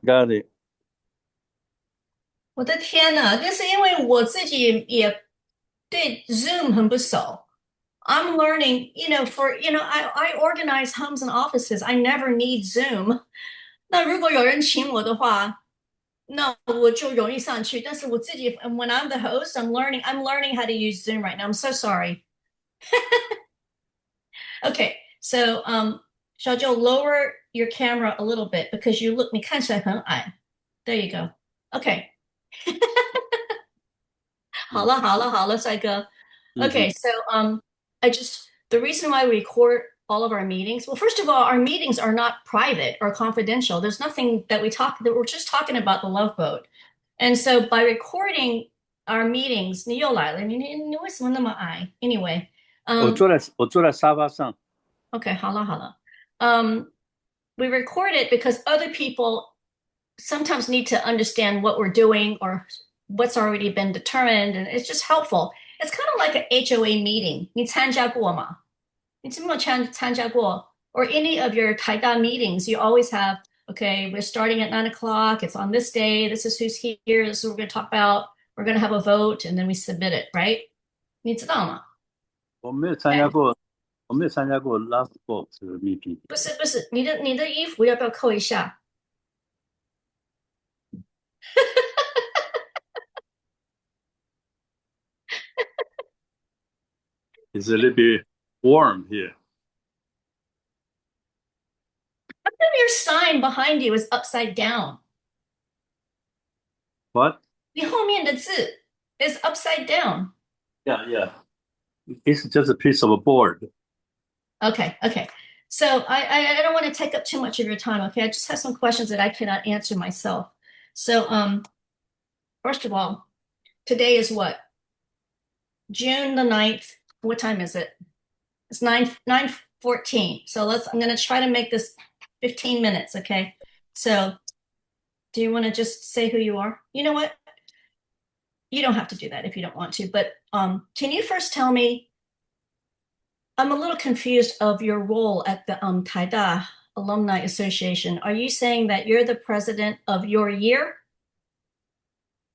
Got it. 我的天呐，这是因为我自己也对 Zoom 很不熟。I'm learning, I organize homes and offices. I never need Zoom. 那如果有人请我的话，那我就容易上去。但是我自己，when I'm the host, I'm learning how to use Zoom right now. I'm so sorry. Okay, so shall I lower your camera a little bit because you look 你看起来很矮. There you go. Okay. 好了，帅哥. Okay, so the reason why we record all of our meetings, well, first of all, our meetings are not private or confidential. There's nothing that we're just talking about the Love Boat. And so by recording our meetings, 你又来了，你为什么那么矮? Anyway, 我坐在沙发上。okay, 好了. We record it because other people sometimes need to understand what we're doing or what's already been determined, and it's just helpful. It's kind of like an HOA meeting. 你参加过吗？你有没有参加过? Or any of your Taida meetings, you always have, okay, we're starting at 9 o'clock. It's on this day. This is who's here. This is what we're going to talk about. We're going to have a vote, and then we submit it, right? 你知道吗？我没有参加过 Last Boat 的 meeting。不是，你的衣服要不要扣一下？It's a little bit warm here. Your sign behind you is upside down. What? 你后面的字 is upside down. Yeah. It's just a piece of a board. Okay. So I don't want to take up too much of your time, okay? I just have some questions that I cannot answer myself. So first of all, today is what? June the 9th. What time is it? It's 9:14. So I'm gonna try to make this 15 minutes, okay? So do you want to just say who you are? You know what? You don't have to do that if you don't want to, but can you first tell me, I'm a little confused of your role at the Taida Alumni Association. Are you saying that you're the president of your year?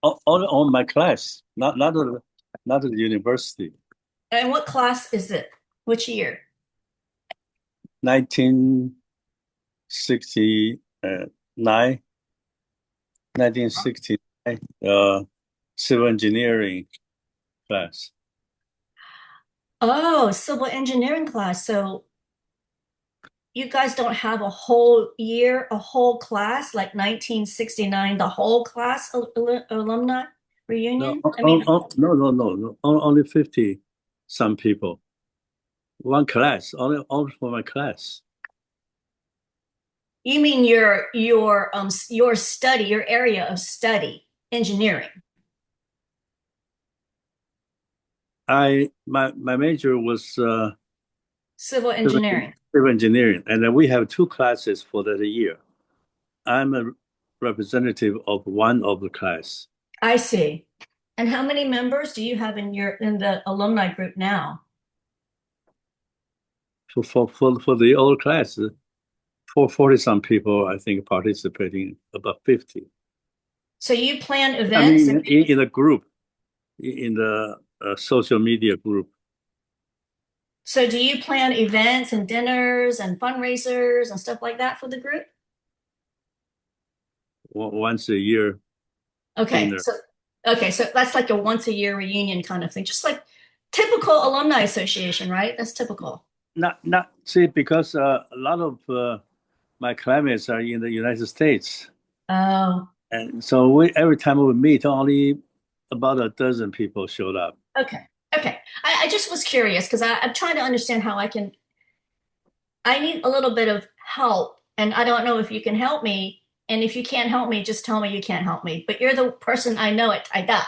On my class, not the university. And what class is it? Which year? 1969, 1969, civil engineering class. Oh, civil engineering class. So you guys don't have a whole year, a whole class, like 1969, the whole class alumni No, reunion? I mean, no. Only 50 some people. One class, only for my class. you mean your study, your area of study, engineering. My major was Civil engineering. civil engineering, and then we have two classes for that year. I'm a representative of one of the class. I see. And how many members do you have in the alumni group now? For the old class, for 40 some people, I think participating about 50. So you plan I events? mean, in the group, in the social media group. So do you plan events and dinners and fundraisers and stuff like that for the group? Once a year Okay, dinner. so that's like a once a year reunion kind of thing, just like typical alumni association, right? That's typical. Not see because a lot of my classmates are in the United States, Oh, and so we every time we meet, only about a dozen people showed up. okay. I just was curious because I'm trying to understand how I need a little bit of help, and I don't know if you can help me. And if you can't help me, just tell me you can't help me. But you're the person I know at Taida.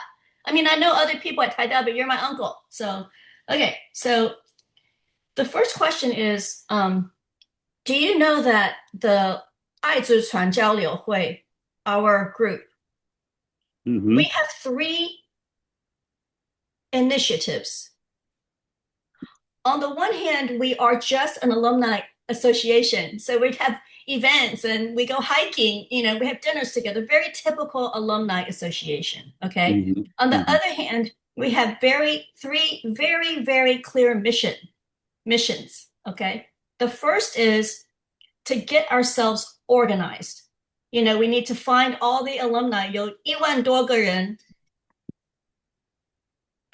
I mean, I know other people at Taida, but you're my uncle. So, okay. So the first question is, do you know that the 爱之船交流会, our group, Mm-hmm. we have 3 initiatives. On the one hand, we are just an alumni association. So we have events and we go hiking, we have dinners together. Very typical alumni association, okay? Mm-hmm. On the Mm-hmm. other hand, we have three very, very clear missions, okay? The first is to get ourselves organized. We need to find all the alumni. 有1万多个人.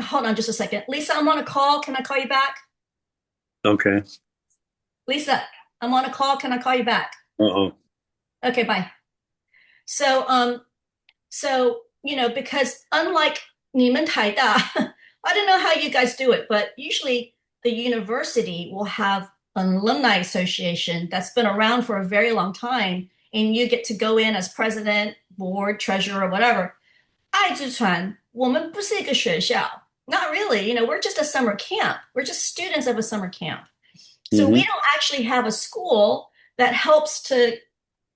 Hold on just a second. Lisa, I'm on a call. Can I call you back? Okay. Lisa, I'm on a call. Can I call you back? Uh-oh. Okay, bye. So, because unlike 你们台大, I don't know how you guys do it, but usually the university will have an alumni association that's been around for a very long time, and you get to go in as president, board, treasurer, or whatever. 爱之船, 我们不是一个学校. Not really, we're just a summer camp. We're just students of a summer camp. So we don't actually have a school that helps to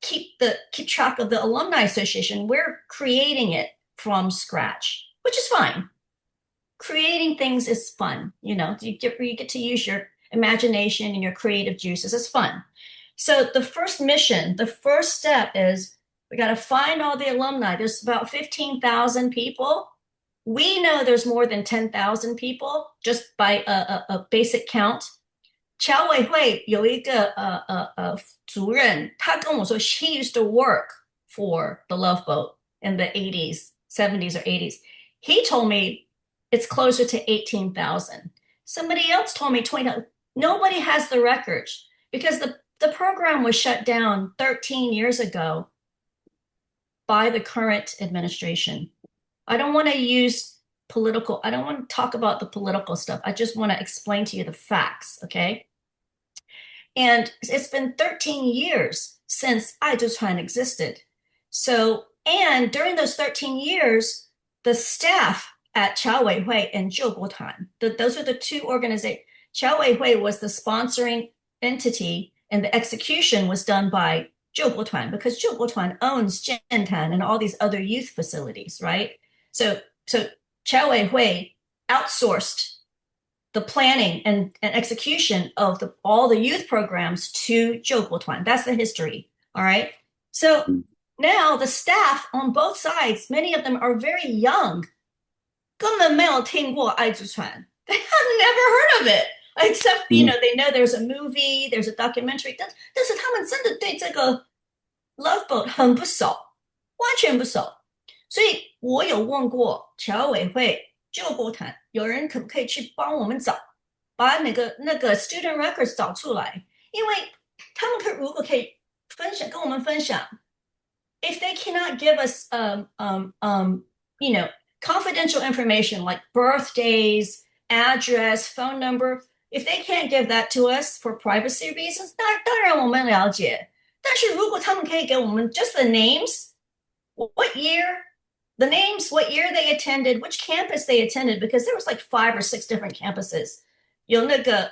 keep track of the alumni association. We're creating it from scratch, which is fine. Creating things is fun. You get to use your imagination and your creative juices. It's fun. So the first mission, the first step is we got to find all the alumni. There's about 15,000 people. We know there's more than 10,000 people just by a basic count. 侨委会有一个主任，他跟我说 he used to work for the Love Boat in the 80s, 70s or 80s. He told me it's closer to 18,000. Somebody else told me 20,000. Nobody has the records because the program was shut down 13 years ago by the current administration. I don't want to I don't want to talk about the political stuff. I just want to explain to you the facts, okay? And it's been 13 years since 爱之船 existed. So, and during those 13 years, the staff at 侨委会 and 救国团, those are the two organizations. 侨委会 was the sponsoring entity, and the execution was done by 救国团 because 救国团 owns Jiantan and all these other youth facilities, right? So 侨委会 outsourced the planning and execution of all the youth programs to 救国团. That's the history, all right? So now the staff on both sides, many of them are very young. 根本没有听过爱之船. They have never heard of it, except, they know there's a movie, there's a documentary. 但是他们真的对这个 Love Boat 很不熟，完全不熟。所以我有问过侨委会救国团，有人可不可以去帮我们找，把那个 student records 找出来，因为他们如果可以跟我们分享 if they cannot give us confidential information like birthdays, address, phone number, if they can't give that to us for privacy reasons, 当然我们了解，但是如果他们可以给我们 just the names, what year they attended, which campus they attended, because there was like 5 or 6 different campuses. 有那个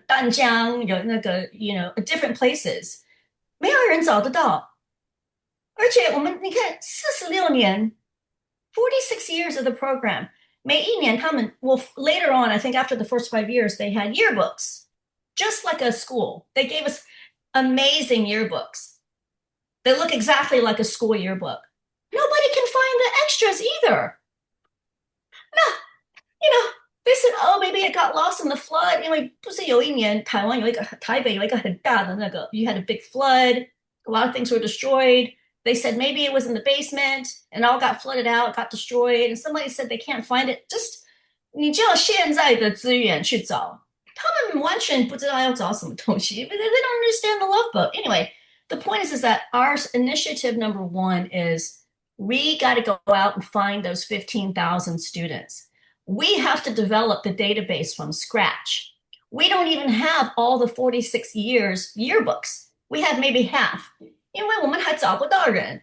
淡江，有那个different places. 没有人找得到。而且我们你看46年 46 years of the program. 每一年他们 later on, I think after the first 5 years, they had yearbooks, just like a school. They gave us amazing yearbooks. They look exactly like a school yearbook. Nobody can find the extras either. No, they said, oh, maybe it got lost in the flood. 因为不是有一年台湾有一个台北有一个很大的那个 you had a big flood, a lot of things were destroyed. They said maybe it was in the basement and all got flooded out, got destroyed. And somebody said they can't find it. Just 你就要现在的资源去找。他们完全不知道要找什么东西. They don't understand the Love Boat. Anyway, the point is that our initiative number 1 is we got to go out and find those 15,000 students. We have to develop the database from scratch. We don't even have all the 46 years yearbooks. We have maybe half. 因为我们还找不到人.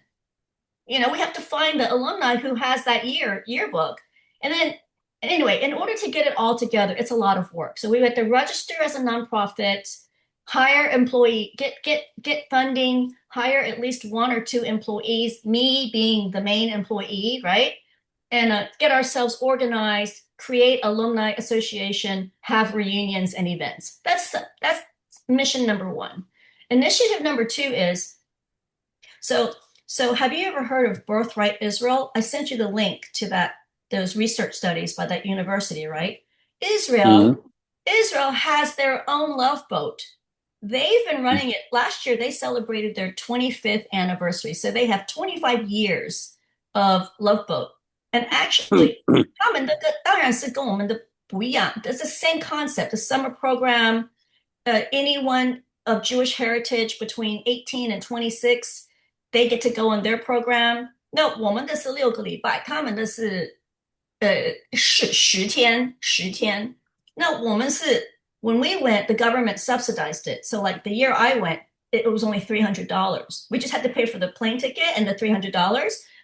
We have to find the alumni who has that yearbook. And then, anyway, in order to get it all together, it's a lot of work. So we have to register as a nonprofit, hire employee, get funding, hire at least 1 or 2 employees, me being the main employee, right? And get ourselves organized, create alumni association, have reunions and events. That's mission number 1. Initiative number 2 is, so have you ever heard of Birthright Israel? I sent you the link to those research studies by that university, right? Israel has their own love boat. They've been running it. Last year, they celebrated their 25th anniversary. So they have 25 years of love boat. And actually, 他们的当然是跟我们的不一样. It's the same concept, the summer program. Anyone of Jewish heritage between 18 and 26, they get to go on their program. 那我们的是6个礼拜，他们的是10天。那我们是 when we went, the government subsidized it. So like the year I went, it was only $300. We just had to pay for the plane ticket and the $300,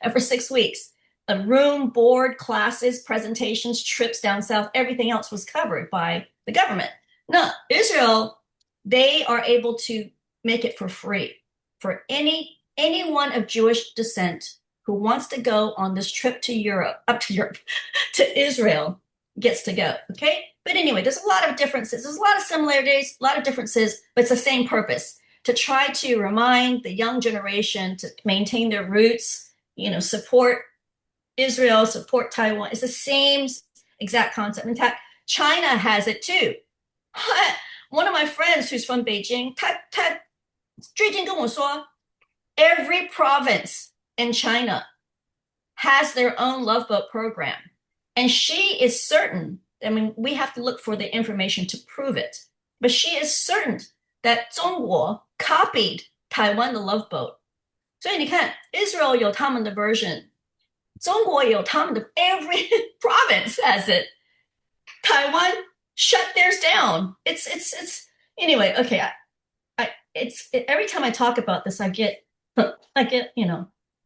and for 6 weeks, a room, board, classes, presentations, trips down south, everything else was covered by the government. No, Israel, they are able to make it for free for anyone of Jewish descent who wants to go on this trip to Israel gets to go. Okay. But anyway, there's a lot of differences. There's a lot of similarities, a lot of differences, but it's the same purpose, to try to remind the young generation to maintain their roots, support Israel, support Taiwan. It's the same exact concept. In fact, China has it too. One of my friends who's from Beijing, 他最近跟我说, every province in China has their own love boat program. And she is certain, I mean, we have to look for the information to prove it, but she is certain that 中国 copied Taiwan the love boat. 所以你看 Israel 有他们的 version, 中国有他们的 every province has it. Taiwan shut theirs down. It's anyway, okay. Every time I talk about this, I get,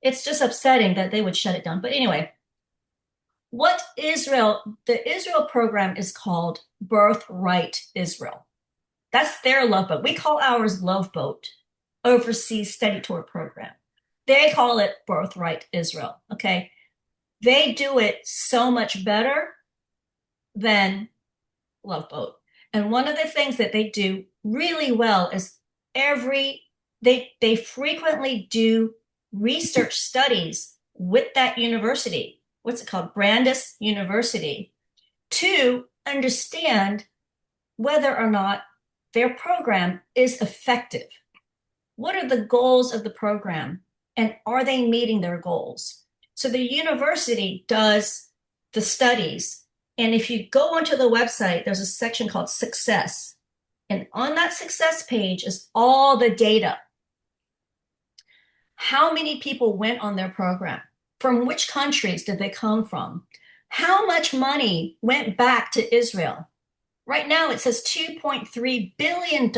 it's just upsetting that they would shut it down. But anyway, the Israel program is called Birthright Israel. That's their love boat. We call ours Love Boat, Overseas Study Tour Program. They call it Birthright Israel, okay? They do it so much better than Love Boat. And one of the things that they do really well is they frequently do research studies with that university. What's it called? Brandeis University, to understand whether or not their program is effective. What are the goals of the program, and are they meeting their goals? So the university does the studies, and if you go onto the website, there's a section called Success. And on that success page is all the data. How many people went on their program? From which countries did they come from? How much money went back to Israel? Right now it says $2.3 billion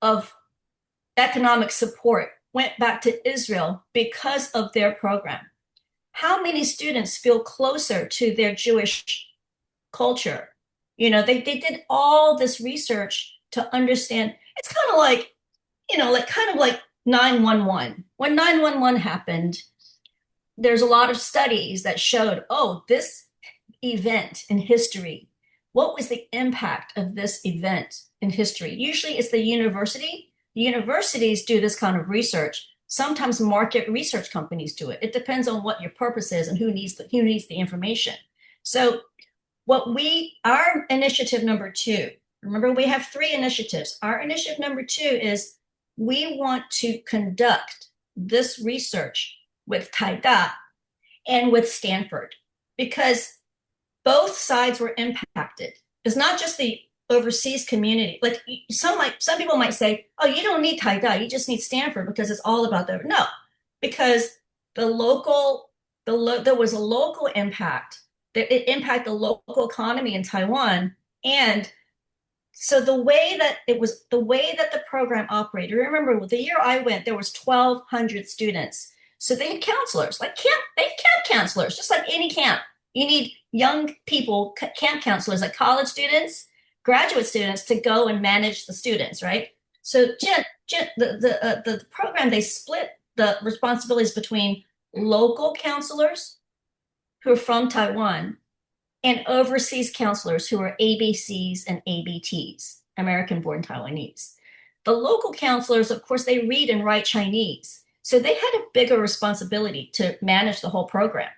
of economic support went back to Israel because of their program. How many students feel closer to their Jewish culture? They did all this research to understand. It's kind of like, kind of like 911. When 911 happened, there's a lot of studies that showed, this event in history, what was the impact of this event in history? Usually it's the university. The universities do this kind of research. Sometimes market research companies do it. It depends on what your purpose is and who needs the information. So our initiative number 2, remember we have 3 initiatives. Our initiative number 2 is we want to conduct this research with Taida and with Stanford, because both sides were impacted. It's not just the overseas community. Like some people might say, oh, you don't need Taida, you just need Stanford because it's all about the, no, because there was a local impact. It impacted the local economy in Taiwan. And so the way that the program operated, remember the year I went, there was 1,200 students. So they had counselors, they had camp counselors, just like any camp. You need young people, camp counselors, like college students, graduate students, to go and manage the students, right? So the program, they split the responsibilities between local counselors who are from Taiwan and overseas counselors who are ABCs and ABTs, American-born Taiwanese. The local counselors, of course, they read and write Chinese. So they had a bigger responsibility to manage the whole program.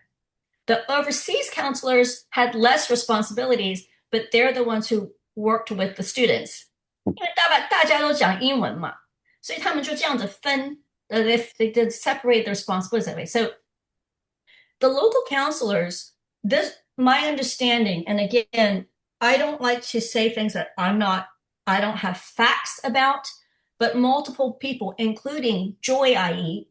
The overseas counselors had less responsibilities, but they're the ones who worked with the students. 因为大家都讲英文嘛，所以他们就这样子分，they did separate the responsibilities. So the local counselors, this my understanding, and again, I don't like to say things that I don't have facts about, but multiple people, including Joy IE,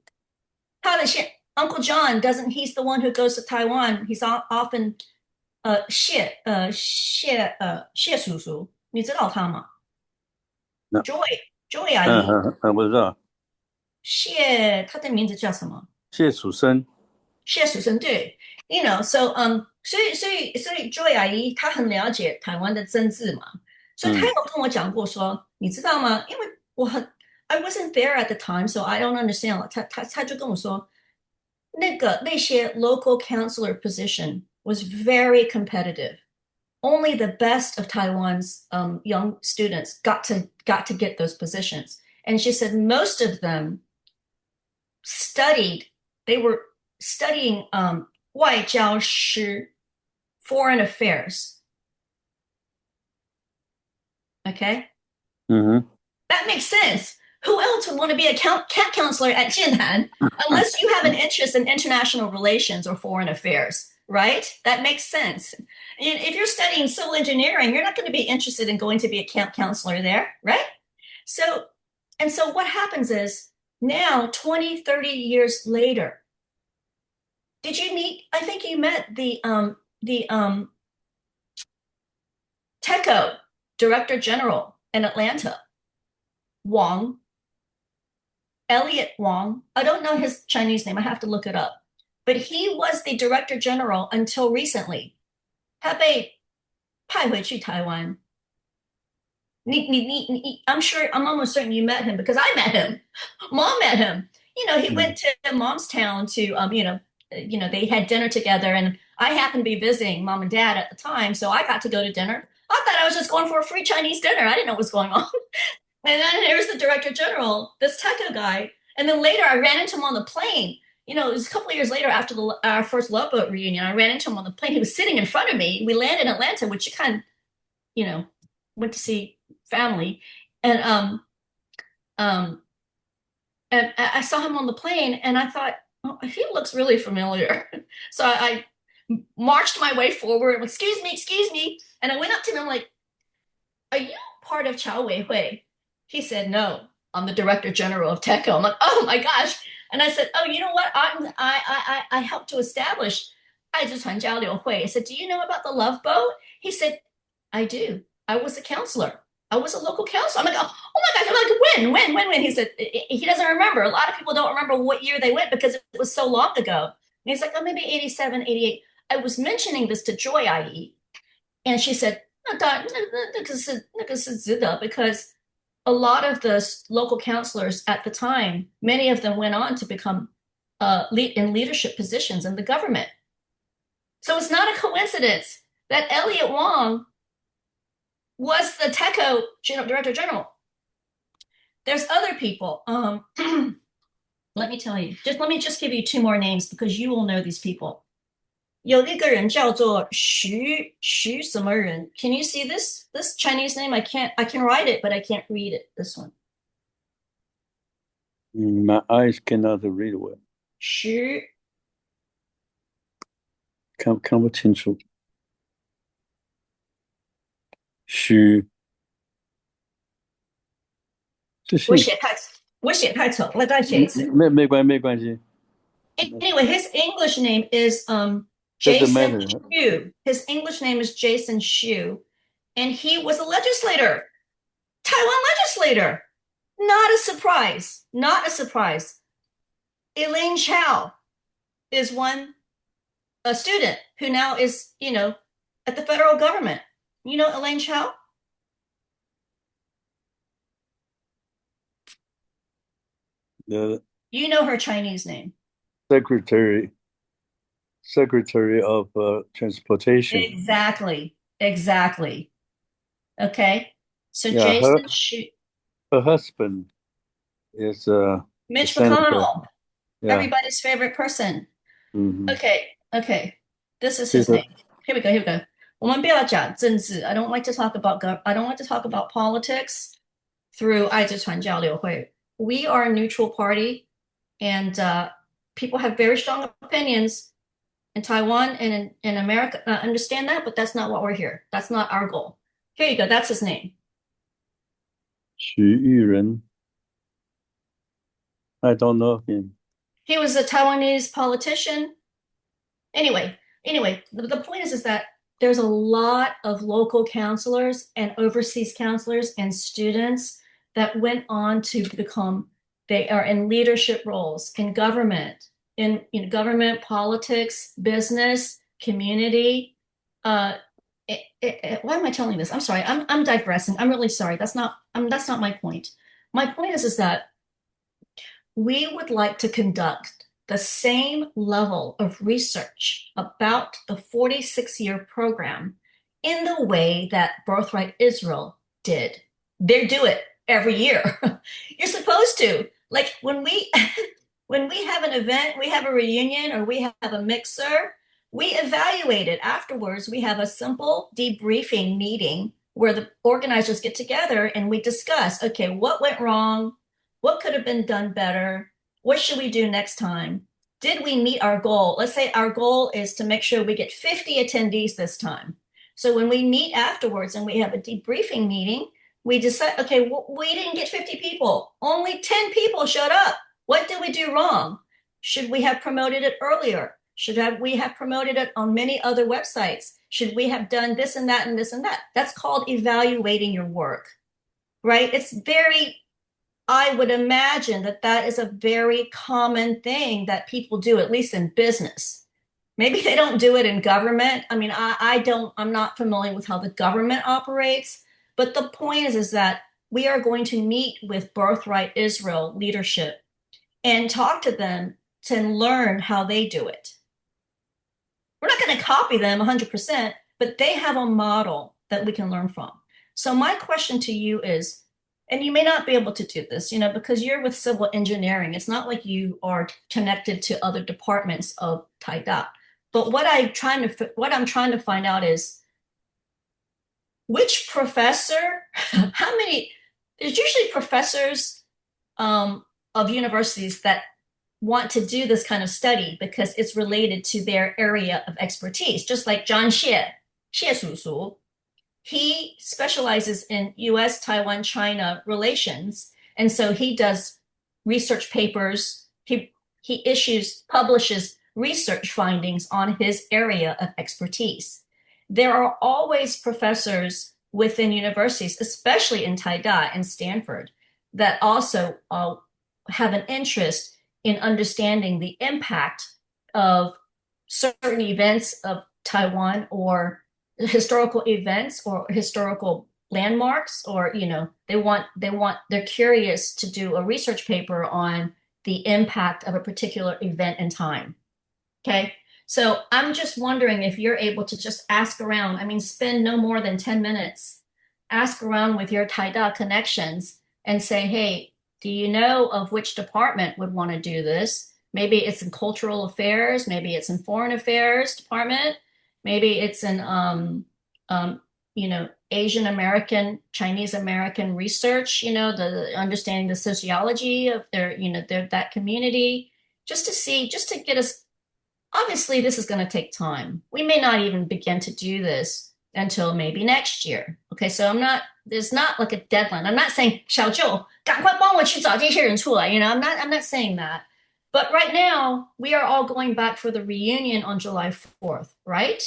Uncle John he's the one who goes to Taiwan. He's often 谢叔叔，你知道他吗？ Joy 阿姨，我知道。他的名字叫什么？谢蜀生。谢蜀生，对 ，you know, so 所以 Joy 阿姨她很了解台湾的政治嘛，所以她有跟我讲过说，你知道吗？因为I wasn't there at the time, so I don't understand. 她就跟我说，那些 local counselor position was very competitive. Only the best of Taiwan's young students got to get those positions. And she said most of them they were studying 外交师, foreign affairs. Okay? Mm-hmm. That makes sense. Who else would want to be a camp counselor at Jiantan unless you have an interest in international relations or foreign affairs, right? That makes sense. If you're studying civil engineering, you're not going to be interested in going to be a camp counselor there, right? So what happens is now 20, 30 years later, I think you met the TECO Director General in Atlanta, Elliot Wang. I don't know his Chinese name. I have to look it up. But he was the Director General until recently. 他被派回去台湾。I'm almost certain you met him because I met him. Mom met him. You know, he went to Mom's town to, they had dinner together, and I happened to be visiting Mom and Dad at the time, so I got to go to dinner. I thought I was just going for a free Chinese dinner. I didn't know what was going on. And then here's the Director General, this TECO guy. And then later I ran into him on the plane. You know, it was a couple of years later after our first Love Boat reunion. I ran into him on the plane. He was sitting in front of me. We landed in Atlanta, which you kind of, went to see family. And I saw him on the plane, and I thought, oh, he looks really familiar. So I marched my way forward. Excuse me. And I went up to him, I'm like, are you part of Chao Wei Hui? He said, no, I'm the Director General of TECO. I'm like, oh my gosh. And I said, oh, you know what? I helped to establish 爱之船交流会. I said, do you know about the Love Boat? He said, I do. I was a counselor. I was a local counselor. I'm like, oh my gosh. I'm like, when? He said, he doesn't remember. A lot of people don't remember what year they went because it was so long ago. And he's like, oh, maybe 87, 88. I was mentioning this to Joy IE, and she said, because a lot of the local counselors at the time, many of them went on to become in leadership positions in the government. So it's not a coincidence that Elliot Wang was the TECO Director General. There's other people. Let me tell you. Let me just give you two more names because you will know these people. 有一个人叫做徐什么人? Can you see this Chinese name? I can write it, but I can't read it. This one. My eyes cannot read well. 徐看不清楚。徐，我写太丑，我再写一次。没关系。Anyway, his English name is Jason Hsu. His English name is Jason Hsu, and he was a legislator, Taiwan legislator. Not a surprise. Elaine Chao is a student who now is, at the federal government. You know Elaine Chao? You know her Chinese name. Secretary of Transportation. Exactly. Okay. So yeah, Jason Hsu. her husband is Mitch senator. McConnell, Yeah. everybody's favorite person. Mhm. Okay. This is his name. Here we go. 我们不要讲政治. I don't like to talk about politics through 爱之传教流会. We are a neutral party, and people have very strong opinions in Taiwan and in America. I understand that, but that's not what we're here. That's not our goal. Here you go. That's his name. 许玉仁. I don't know him. He was a Taiwanese politician. Anyway, the point is that there's a lot of local counselors and overseas counselors and students that went on to become, they are in leadership roles in government, in government, politics, business, community. Why am I telling this? I'm sorry. I'm digressing. I'm really sorry. That's not my point. My point is that we would like to conduct the same level of research about the 46-year program in the way that Birthright Israel did. They do it every year. You're supposed to. Like when we have an event, we have a reunion, or we have a mixer, we evaluate it afterwards. We have a simple debriefing meeting where the organizers get together and we discuss, okay, what went wrong? What could have been done better? What should we do next time? Did we meet our goal? Let's say our goal is to make sure we get 50 attendees this time. So when we meet afterwards and we have a debriefing meeting, we decide, okay, we didn't get 50 people. Only 10 people showed up. What did we do wrong? Should we have promoted it earlier? Should we have promoted it on many other websites? Should we have done this and that and this and that? That's called evaluating your work, right? I would imagine that is a very common thing that people do, at least in business. Maybe they don't do it in government. I mean, I'm not familiar with how the government operates, but the point is that we are going to meet with Birthright Israel leadership and talk to them to learn how they do it. We're not going to copy them 100%, but they have a model that we can learn from. So my question to you is, and you may not be able to do this, because you're with civil engineering. It's not like you are connected to other departments of Taida. But what I'm trying to find out is which professor, there's usually professors of universities that want to do this kind of study because it's related to their area of expertise, just like John Xie Su. He specializes in US, Taiwan, China relations. And so he does research papers. He publishes research findings on his area of expertise. There are always professors within universities, especially in Taida and Stanford, that also have an interest in understanding the impact of certain events of Taiwan or historical events or historical landmarks, or they're curious to do a research paper on the impact of a particular event in time. Okay, so I'm just wondering if you're able to just ask around. I mean, spend no more than 10 minutes, ask around with your Taida connections and say, hey, do you know of which department would want to do this? Maybe it's in cultural affairs, maybe it's in foreign affairs department. Maybe it's in, Asian American, Chinese American research, the understanding the sociology of that community, just to get us. Obviously, this is going to take time. We may not even begin to do this until maybe next year. Okay, so there's not like a deadline. I'm not saying 小舅赶快帮我去找这些人出来, I'm not saying that. But right now, we are all going back for the reunion on July 4th, right?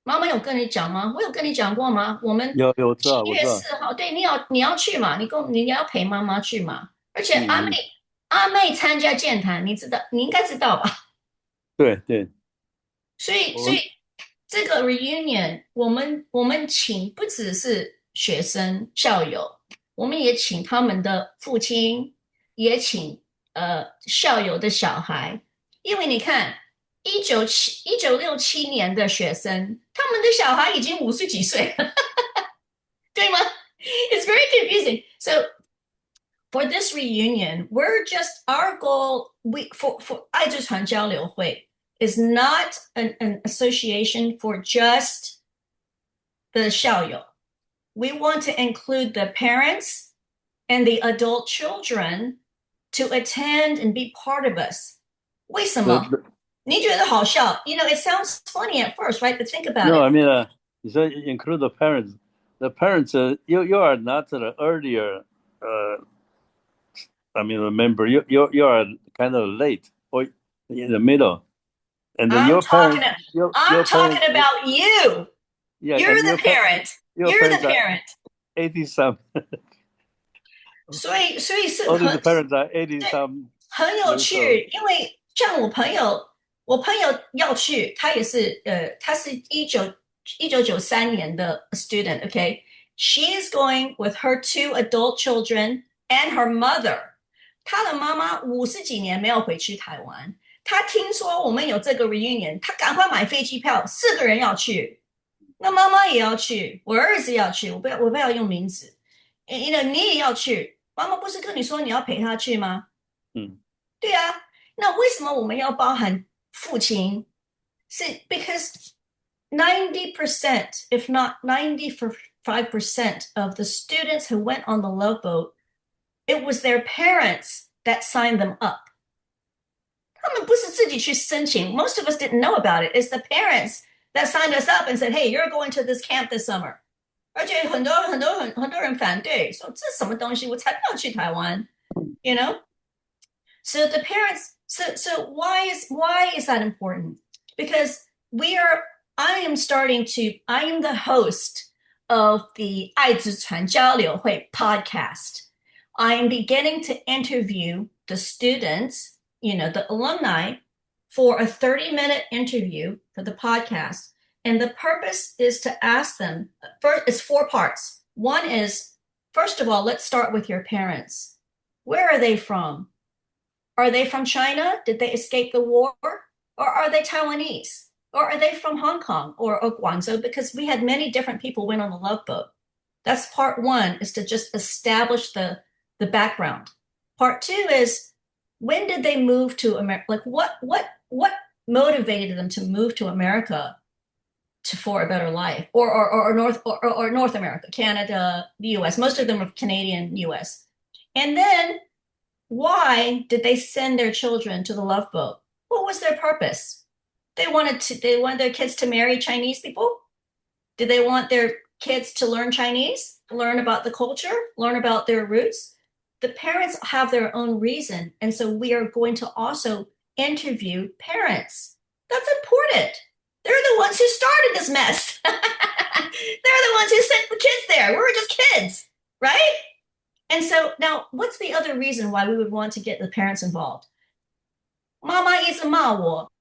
妈妈有跟你讲吗？我有跟你讲过吗？我们有知道7月4号，对，你要去嘛？你要陪妈妈去嘛？而且阿妹参加健谈，你应该知道吧？对，所以这个 reunion， 我们请不只是学生校友，我们也请他们的父亲，也请校友的小孩，因为你看1967年的学生，他们的小孩已经50几岁了，对吗？It's very confusing. So for this reunion, our goal for 爱之船交流会 is not an association for just the 校友. We want to include the parents and the adult children to attend and be part of us. 为什么？你觉得好笑? It sounds funny at first, right? But think about it. No, I mean, you say include the parents. The parents, you are not the earlier. I mean, remember, you are kind of late or in the middle. And then I'm talking about you. Yeah, you're the parent. You're the parent. 80-some. 所以是 All these parents are 80-some. 很有趣，因为像我朋友要去，他也是他是1993年的 student, okay? She is going with her 2 adult children and her mother. 她的妈妈50几年没有回去台湾，她听说我们有这个 reunion， 她赶快买飞机票，4个人要去，那妈妈也要去，我儿子要去，我不要用名字，你也要去，妈妈不是跟你说你要陪她去吗？对啊，那为什么我们要包含父亲？是 because 90%, if not 95% of the students who went on the Love Boat, it was their parents that signed them up. 他们不是自己去申请. Most of us didn't know about it. It's the parents that signed us up and said, hey, you're going to this camp this summer. 而且很多人反对，说这什么东西，我才不要去台湾 you know? So the parents, so why is that important? Because I am the host of the 爱之船交流会 podcast. I am beginning to interview the students, the alumni, for a 30-minute interview for the podcast. And the purpose is to ask them, first, it's 4 parts. One is, first of all, let's start with your parents. Where are they from? Are they from China? Did they escape the war? Or are they Taiwanese? Or are they from Hong Kong or Guangzhou? Because we had many different people went on the Love Boat. That's part 1, is to just establish the background. Part 2 is, when did they move to America? Like what motivated them to move to America for a better life, or North America, Canada, the US? Most of them are Canadian, US. And then, why did they send their children to the Love Boat? What was their purpose? They wanted their kids to marry Chinese people? Did they want their kids to learn Chinese, learn about the culture, learn about their roots? The parents have their own reason, and so we are going to also interview parents. That's important. They're the ones who started this mess. They're the ones who sent the kids there. We were just kids, right? And so now, what's the other reason why we would want to get the parents involved? 妈妈一直骂我，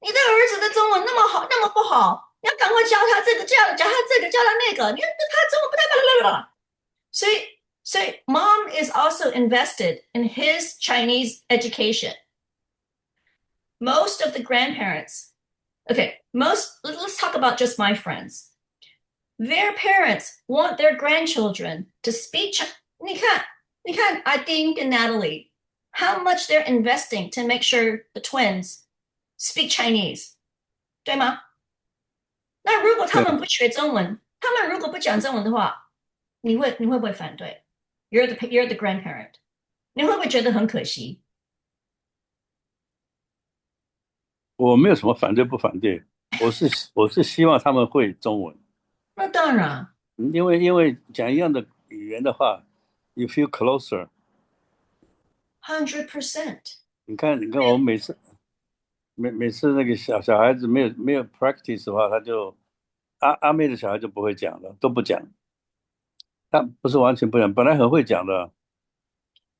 你的儿子的中文那么好，那么不好，你要赶快教他这个，教他这个，教他那个，你看他中文不太blah blah blah. So mom is also invested in his Chinese education. Most of the grandparents, let's talk about just my friends. Their parents want their grandchildren to speak Chinese. 你看 I think and Natalie, how much they're investing to make sure the twins speak Chinese. 对吗？那如果他们不学中文，他们如果不讲中文的话，你会不会反对？ You're the grandparent. 你会不会觉得很可惜？我没有什么反对不反对，我是希望他们会中文。那当然，因为讲一样的语言的话 ，you feel closer. 100%. 你看，我们每次那个小孩子没有 practice 的话，他就阿妹的小孩就不会讲了，都不讲。他不是完全不讲，本来很会讲的。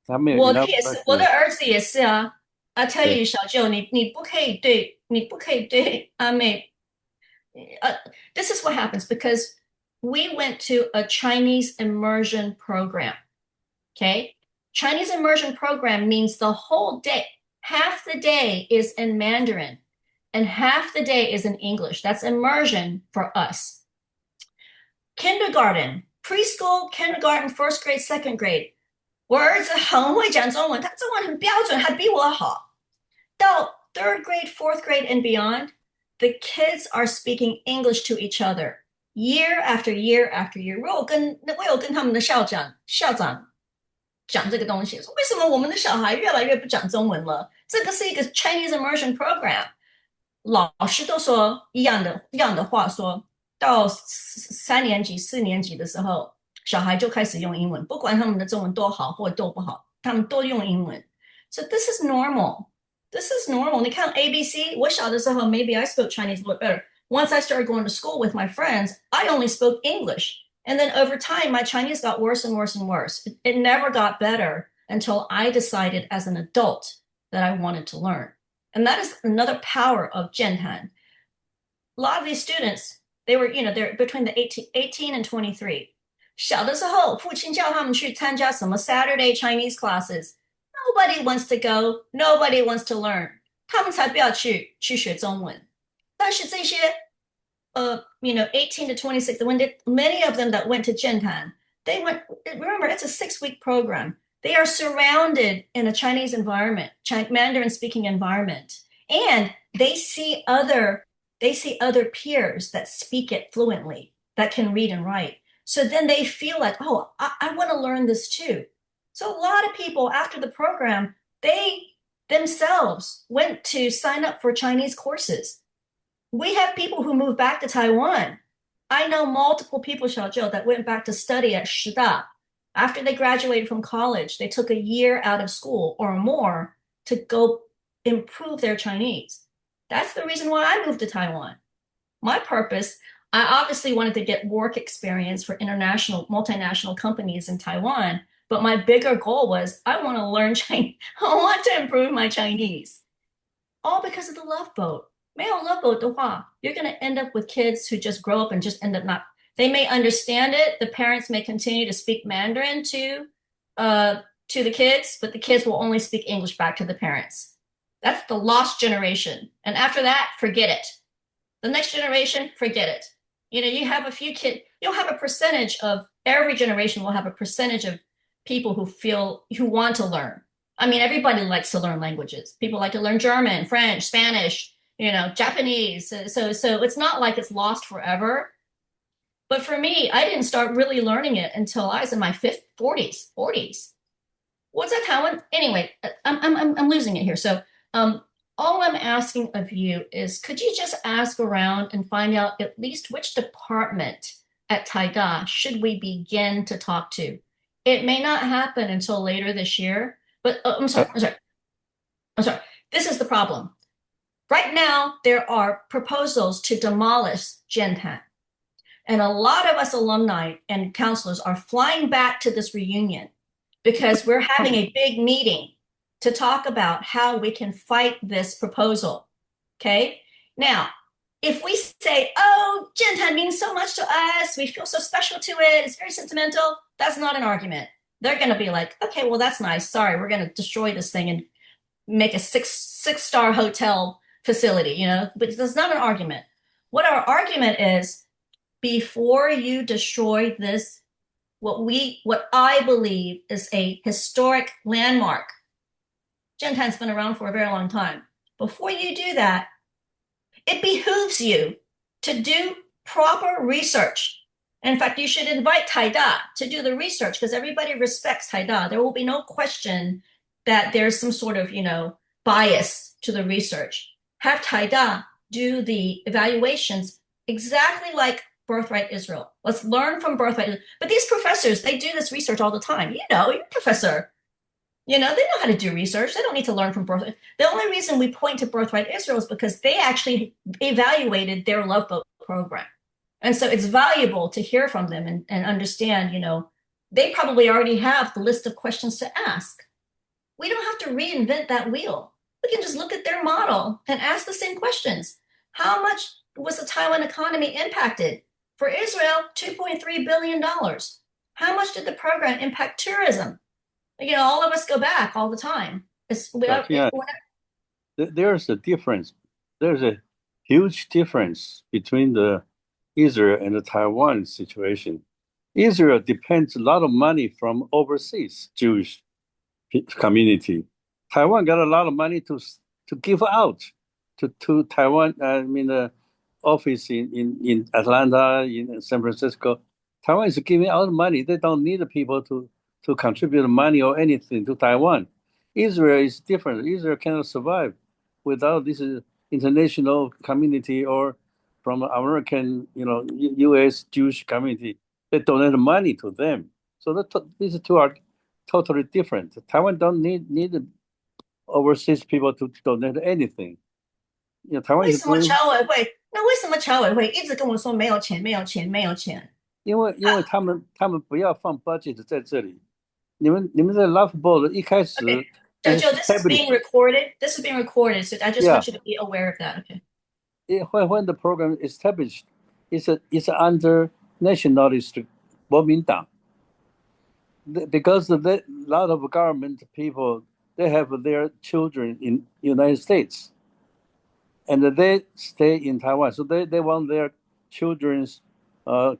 他没有。我的也是，我的儿子也是啊。I tell you, 小舅，你不可以对阿妹。This is what happens because we went to a Chinese immersion program. Okay, Chinese immersion program means the whole day, half the day is in Mandarin, and half the day is in English. That's immersion for us. Kindergarten, preschool, kindergarten, 1st grade, 2nd grade. 我儿子很会讲中文，他中文很标准，还比我好。到 third grade, fourth grade and beyond, the kids are speaking English to each other year after year after year. 我有跟他们的校长讲这个东西，说为什么我们的小孩越来越不讲中文了？这个是一个 Chinese immersion program，老师都说一样的话，说到3年级、4年级的时候，小孩就开始用英文，不管他们的中文多好或多不好，他们都用英文。So this is normal. This is normal. 你看 ABC，我小的时候 maybe I spoke Chinese a little better. Once I started going to school with my friends, I only spoke English. And then over time, my Chinese got worse and worse and worse. It never got better until I decided as an adult that I wanted to learn. And that is another power of Jiantan. A lot of these students, they're between the 18 and 23. 小的时候，父亲叫他们去参加什么 Saturday Chinese classes. Nobody wants to go. Nobody wants to learn. 他们才不要去学中文。但是这些18 to 26, many of them that went to Jiantan, remember, it's a 6-week program. They are surrounded in a Chinese environment, Mandarin speaking environment, and they see other peers that speak it fluently, that can read and write. So then they feel like, oh, I want to learn this too. So a lot of people after the program, they themselves went to sign up for Chinese courses. We have people who moved back to Taiwan. I know multiple people, Xiaozhou, that went back to study at Shida. After they graduated from college, they took a year out of school or more to go improve their Chinese. That's the reason why I moved to Taiwan. My purpose, I obviously wanted to get work experience for multinational companies in Taiwan, but my bigger goal was I want to learn Chinese. I want to improve my Chinese. All because of the Love Boat. 没有 Love Boat 的话, you're going to end up with kids who just grow up and just end up not. They may understand it. The parents may continue to speak Mandarin to the kids, but the kids will only speak English back to the parents. That's the lost generation. And after that, forget it. The next generation, forget it. You have a few kids, you'll have a percentage of, every generation will have a percentage of people who want to learn. I mean, everybody likes to learn languages. People like to learn German, French, Spanish, Japanese. So it's not like it's lost forever. But for me, I didn't start really learning it until I was in my 40s. What's that, Taiwan? Anyway, I'm losing it here. So all I'm asking of you is, could you just ask around and find out at least which department at Taida should we begin to talk to? It may not happen until later this year, but I'm sorry. This is the problem. Right now, there are proposals to demolish Jiantan. And a lot of us alumni and counselors are flying back to this reunion because we're having a big meeting to talk about how we can fight this proposal. Okay? Now, if we say, oh, Jiantan means so much to us, we feel so special to it, it's very sentimental, that's not an argument. They're going to be like, okay, well, that's nice. Sorry, we're going to destroy this thing and make a six-star hotel facility, but that's not an argument. What our argument is, before you destroy this, what I believe is a historic landmark. Jiantan's been around for a very long time. Before you do that, it behooves you to do proper research. In fact, you should invite Taida to do the research because everybody respects Taida. There will be no question that there's some sort of, bias to the research. Have Taida do the evaluations exactly like Birthright Israel. Let's learn from Birthright. But these professors, they do this research all the time. You're a professor. They know how to do research. They don't need to learn from Birthright. The only reason we point to Birthright Israel is because they actually evaluated their Love Boat program. And so it's valuable to hear from them and understand, they probably already have the list of questions to ask. We don't have to reinvent that wheel. We can just look at their model and ask the same questions. How much was the Taiwan economy impacted? For Israel, $2.3 billion. How much did the program impact tourism? All of us go back all the time. There's a difference. There's a huge difference between the Israel and the Taiwan situation. Israel depends a lot of money from overseas Jewish community. Taiwan got a lot of money to give out to Taiwan. I mean, the office in Atlanta, in San Francisco. Taiwan is giving out money. They don't need the people to contribute money or anything to Taiwan. Israel is different. Israel cannot survive without this international community or from American, U.S. Jewish community. They donate money to them. So these two are totally different. Taiwan don't need overseas people to donate anything. Taiwan 为 is 什么 doing 侨委会？那为什么侨委会一直跟我说没有钱，没有钱，没有钱？因为他们不要放 budget 在这里。你们在 Loveboat 一开始 Okay, is Joe, this is being established. recorded. This is being recorded, so I just Yeah, want you to be aware of that. Okay. when the program established, it's under nationalist 国民党 because of a lot of government people they have their children in United States and they stay in Taiwan, so they want their children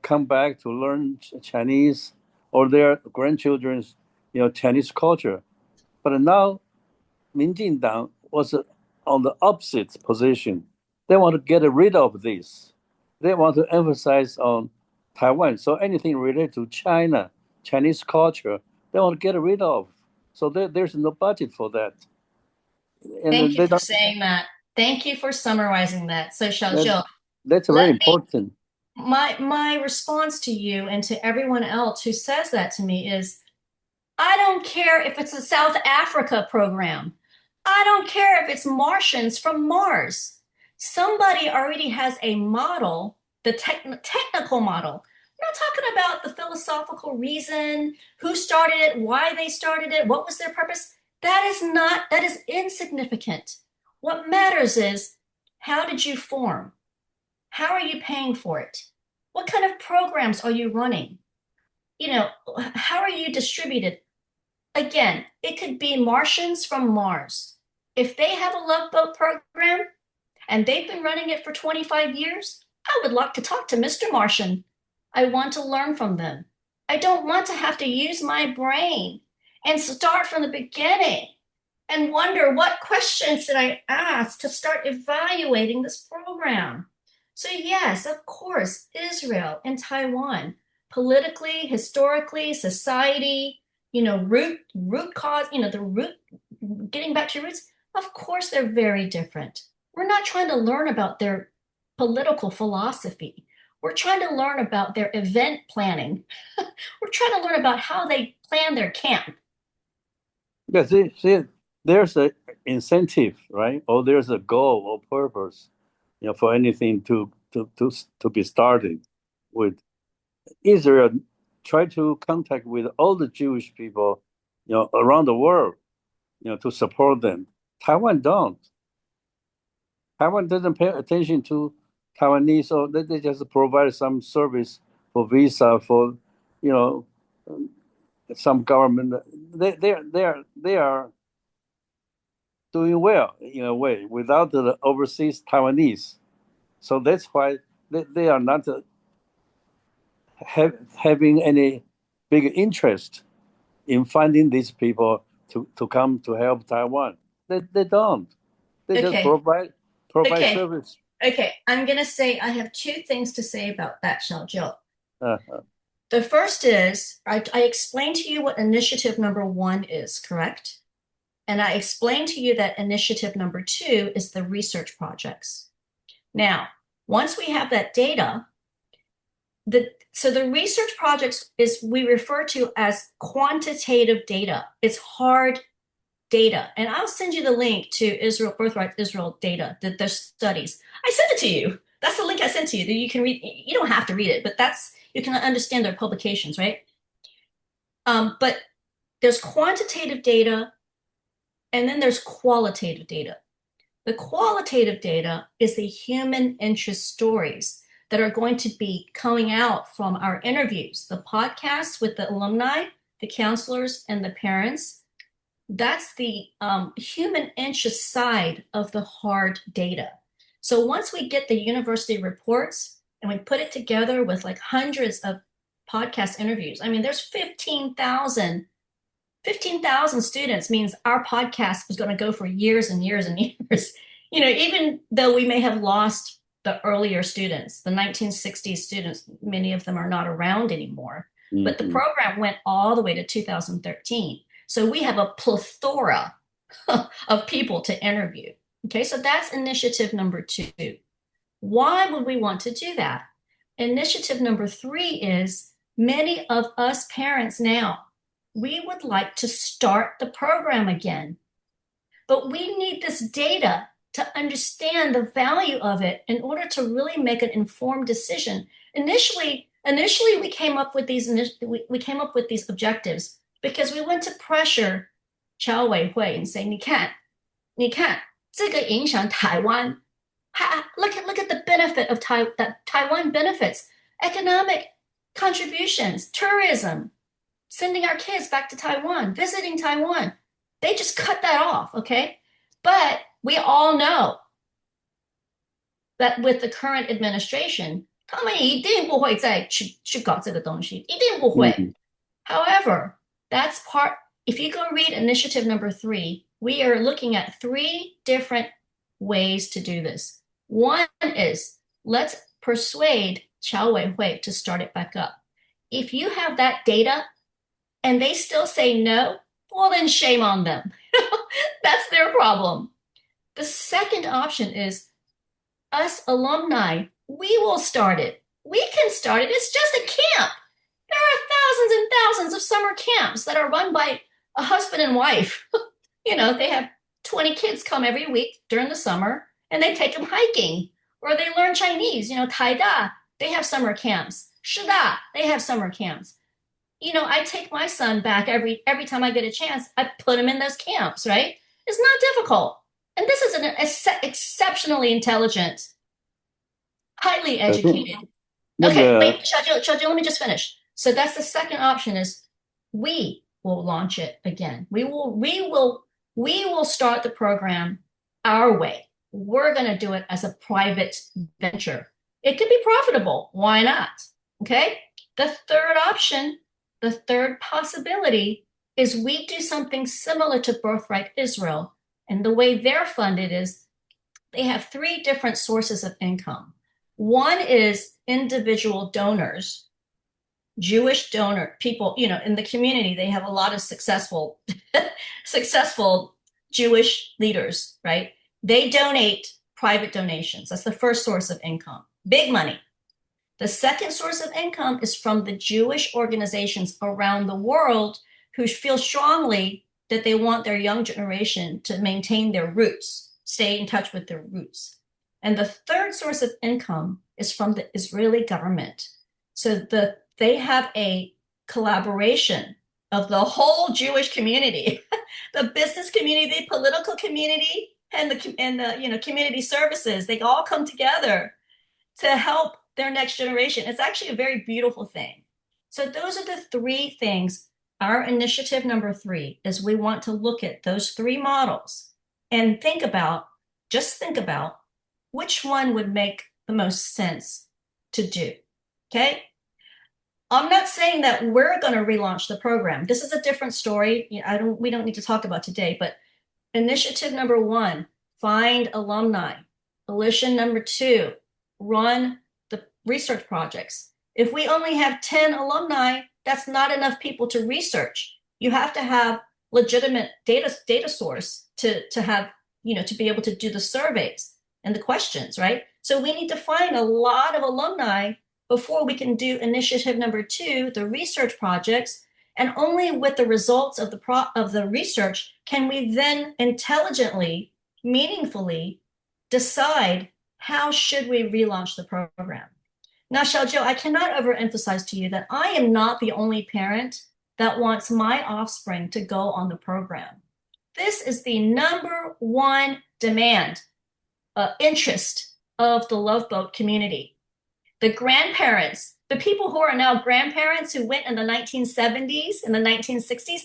come back to learn Chinese or their grandchildren's Chinese culture. But now Minjindang was on the opposite position. They want to get rid of this. They want to emphasize on Taiwan. So anything related to China, Chinese culture, they want to get rid of. So there's no budget for that. Thank And you they for don't. saying that. Thank you for summarizing that. So, Xiaozhou, That's very let me important. my response to you and to everyone else who says that to me is I don't care if it's a South Africa program. I don't care if it's Martians from Mars. Somebody already has a model, the technical model. We're not talking about the philosophical reason, who started it, why they started it, what was their purpose. That is insignificant. What matters is how did you form? How are you paying for it? What kind of programs are you running? How are you distributed? Again, it could be Martians from Mars. If they have a love boat program and they've been running it for 25 years, I would like to talk to Mr. Martian. I want to learn from them. I don't want to have to use my brain and start from the beginning and wonder what questions should I ask to start evaluating this program. So yes, of course, Israel and Taiwan, politically, historically, society, root cause, the root, getting back to your roots, of course they're very different. We're not trying to learn about their political philosophy. We're trying to learn about their event planning. We're trying to learn about how they plan their camp. Yeah, see, there's an incentive, right? Or there's a goal or purpose, for anything to be started with. Israel try to contact with all the Jewish people, around the world, to support them. Taiwan don't. Taiwan doesn't pay attention to Taiwanese, or they just provide some service for visa for, you know, some government. They are doing well in a way without the overseas Taiwanese. So that's why they are not having any big interest in finding these people to come to help Taiwan. They don't. They just Okay. provide Okay. service. Okay. I'm going to say I have two things to say about that, Xiaozhou. Uh, The first is I explained to you what initiative number 1 is, correct? And I explained to you that initiative number 2 is the research projects. Now, once we have that data, so the research projects is we refer to as quantitative data. It's hard data. And I'll send you the link to Israel Birthright Israel data, the studies. I sent it to you. That's the link I sent to you that you can read. You don't have to read it, but you can understand their publications, right? But there's quantitative data and then there's qualitative data. The qualitative data is the human interest stories that are going to be coming out from our interviews, the podcasts with the alumni, the counselors, and the parents. That's the human interest side of the hard data. So once we get the university reports and we put it together with like hundreds of podcast interviews. I mean, there's 15,000 students means our podcast is going to go for years and years and years. Even though we may have lost the earlier students, the 1960s students, many of them are not around anymore. Mm-hmm. But the program went all the way to 2013. So we have a plethora of people to interview. Okay, so that's initiative number 2. Why would we want to do that? Initiative number 3 is many of us parents now, we would like to start the program again. But we need this data to understand the value of it in order to really make an informed decision. Initially we came up with these objectives because we went to pressure 侨委会 and say, 你看这个影响台湾 look at the benefit of that Taiwan benefits, economic contributions, tourism, sending our kids back to Taiwan, visiting Taiwan. They just cut that off, okay? But we all know that with the current administration, 他们一定不会再去搞这个东西，一定不会。However, that's part. If you go read initiative number 3, we are looking at 3 different ways to do this. One is let's persuade 侨委会 to start it back up. If you have that data and they still say no, well then shame on them. That's their problem. The second option is us alumni, we will start it. We can start it. It's just a camp. There are thousands and thousands of summer camps that are run by a husband and wife. They have 20 kids come every week during the summer and they take them hiking or they learn Chinese. Taida, they have summer camps. Shida, they have summer camps. I take my son back every time I get a chance. I put him in those camps, right? It's not difficult. And this is an exceptionally intelligent, highly educated. Okay, wait, Xiaojiu, let me just finish. So that's the second option is we will launch it again. We will start the program our way. We're going to do it as a private venture. It could be profitable. Why not? Okay. The third option, the third possibility is we do something similar to Birthright Israel. And the way they're funded is they have 3 different sources of income. One is individual donors, Jewish donor people, in the community, they have a lot of successful Jewish leaders, right? They donate private donations. That's the first source of income. Big money. The second source of income is from the Jewish organizations around the world who feel strongly that they want their young generation to maintain their roots, stay in touch with their roots. And the third source of income is from the Israeli government. So they have a collaboration of the whole Jewish community, the business community, the political community, and the community services. They all come together to help their next generation. It's actually a very beautiful thing. So those are the 3 things. Our initiative number 3 is we want to look at those 3 models and think about which one would make the most sense to do. Okay? I'm not saying that we're going to relaunch the program. This is a different story. We don't need to talk about today, but initiative number 1, find alumni. Initiative number 2, run the research projects. If we only have 10 alumni, that's not enough people to research. You have to have legitimate data source to have, to be able to do the surveys and the questions, right? So we need to find a lot of alumni before we can do initiative number 2, the research projects. And only with the results of the research can we then intelligently, meaningfully decide how should we relaunch the program. Now, Xiaojiu, I cannot overemphasize to you that I am not the only parent that wants my offspring to go on the program. This is the number 1 demand, interest of the Love Boat community. The grandparents, the people who are now grandparents who went in the 1970s, in the 1960s.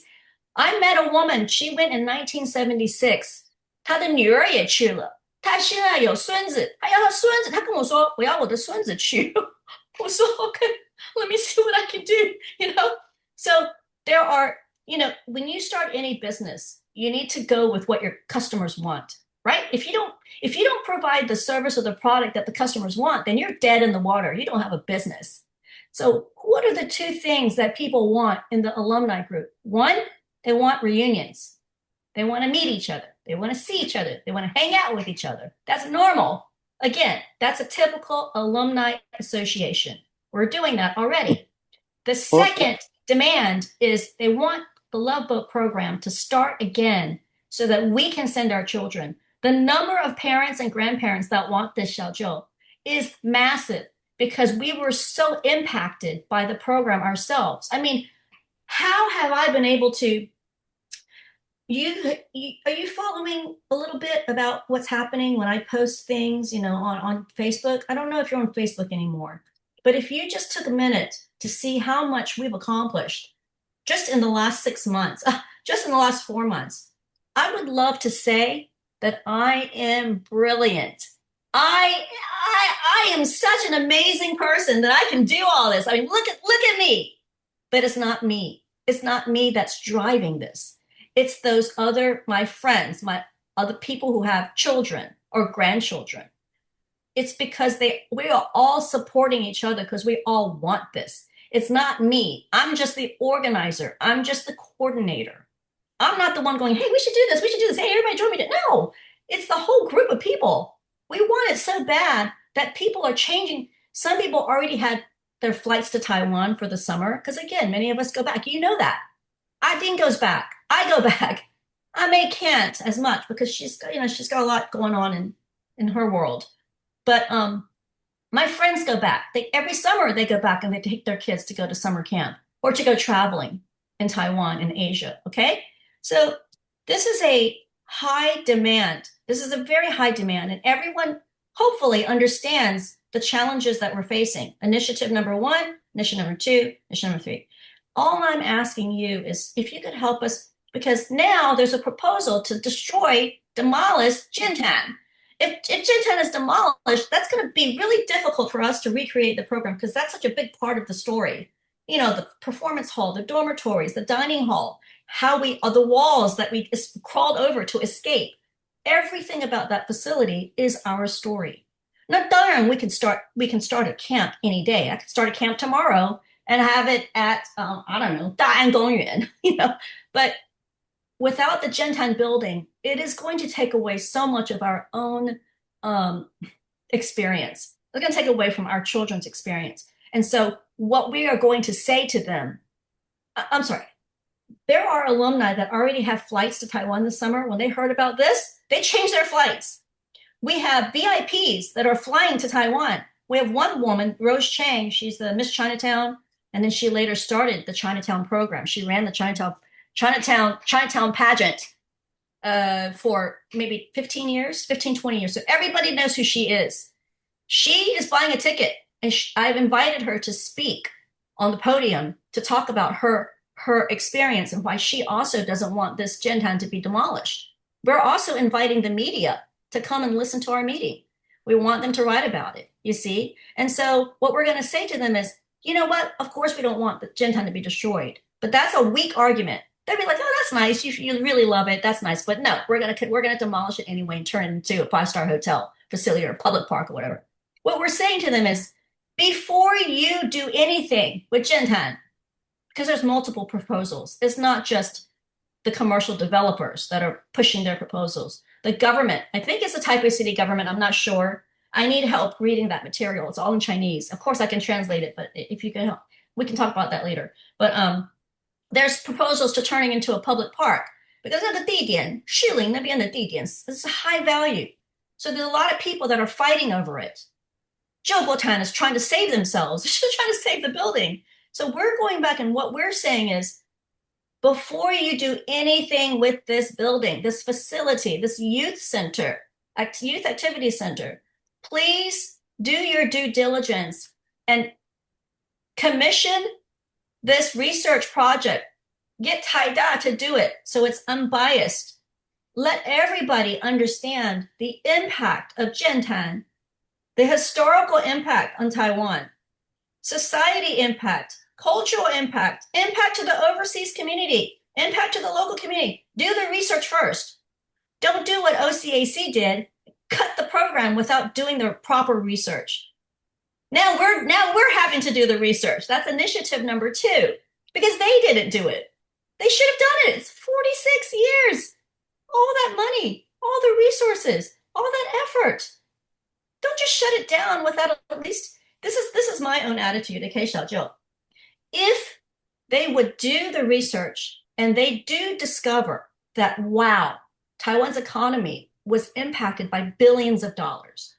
I met a woman, she went in 1976. 她的女儿也去了，她现在有孙子，她要她孙子，她跟我说我要我的孙子去。我说 OK， Let me see what I can do, you know? So there are, you know, when you start any business, you need to go with what your customers want, right? If you don't provide the service or the product that the customers want, then you're dead in the water. You don't have a business. So what are the two things that people want in the alumni group? One, they want reunions. They want to meet each other. They want to see each other. They want to hang out with each other. That's normal. Again, that's a typical alumni association. We're doing that already. The second demand is they want the Love Boat program to start again so that we can send our children. The number of parents and grandparents that want this xiaozhou is massive because we were so impacted by the program ourselves. I mean, how have I been able to are you following a little bit about what's happening when I post things, you know, on Facebook? I don't know if you're on Facebook anymore, but if you just took a minute to see how much we've accomplished just in the last 6 months, just in the last 4 months, I would love to say that I am brilliant. I am such an amazing person that I can do all this. I mean, look at me. But it's not me. It's not me that's driving this. It's those my friends, my other people who have children or grandchildren. It's because we are all supporting each other because we all want this. It's not me. I'm just the organizer. I'm just the coordinator. I'm not the one going, hey, we should do this. We should do this. Hey, everybody join me. No, it's the whole group of people. We want it so bad that people are changing. Some people already had their flights to Taiwan for the summer because, again, many of us go back. You know that. Ideen goes back. I go back. I May can't as much because she's got a lot going on in her world. But my friends go back. Every summer they go back and they take their kids to go to summer camp or to go traveling in Taiwan and Asia. Okay, so this is a high demand. This is a very high demand, and everyone hopefully understands the challenges that we're facing. Initiative number 1, initiative number 2, initiative number 3. All I'm asking you is if you could help us, because now there's a proposal to demolish Jiantan. If Jiantan is demolished, that's going to be really difficult for us to recreate the program because that's such a big part of the story. You know, the performance hall, the dormitories, the dining hall, the walls that we crawled over to escape. Everything about that facility is our story. Now, darn, we can start a camp any day. I could start a camp tomorrow and have it at, I don't know, Da'an Gongyuan, you know. But without the Jiantan building, it is going to take away so much of our own experience. It's going to take away from our children's experience. And so what we are going to say to them, I'm sorry, there are alumni that already have flights to Taiwan this summer. When they heard about this, they changed their flights. We have VIPs that are flying to Taiwan. We have one woman, Rose Chang, she's the Miss Chinatown, and then she later started the Chinatown program. She ran the Chinatown pageant for maybe 15 years, 15, 20 years. So everybody knows who she is. She is buying a ticket, and I've invited her to speak on the podium to talk about her experience and why she also doesn't want this Jiantan to be demolished. We're also inviting the media to come and listen to our meeting. We want them to write about it, you see? And so what we're going to say to them is, you know what? Of course, we don't want the Jiantan to be destroyed, but that's a weak argument. They'd be like, oh, that's nice. You really love it. That's nice. But no, we're gonna demolish it anyway and turn it into a 5-star hotel facility or a public park or whatever. What we're saying to them is, before you do anything with Jiantan, because there's multiple proposals, it's not just the commercial developers that are pushing their proposals. The government, I think it's the Taipei City government. I'm not sure. I need help reading that material. It's all in Chinese. Of course, I can translate it, but if you can help, we can talk about that later. But there's proposals to turning into a public park because of the 地点, Shilin 那边的地点, it's a high value. So there's a lot of people that are fighting over it. Jiantan is trying to save themselves. She's trying to save the building. So we're going back, and what we're saying is, before you do anything with this building, this facility, this youth center, youth activity center, please do your due diligence and commission this research project. Get Taida to do it so it's unbiased. Let everybody understand the impact of Jiantan, the historical impact on Taiwan. society impact, cultural impact, impact to the overseas community, impact to the local community. Do the research first. Don't do what OCAC did, cut the program without doing the proper research. Now we're having to do the research. That's initiative number 2, because they didn't do it. They should have done it. It's 46 years. All that money, all the resources, all that effort. Don't just shut it down without at least, this is my own attitude, okay, Xiaozhou. If they would do the research and they do discover that, wow, Taiwan's economy was impacted by billions of dollars.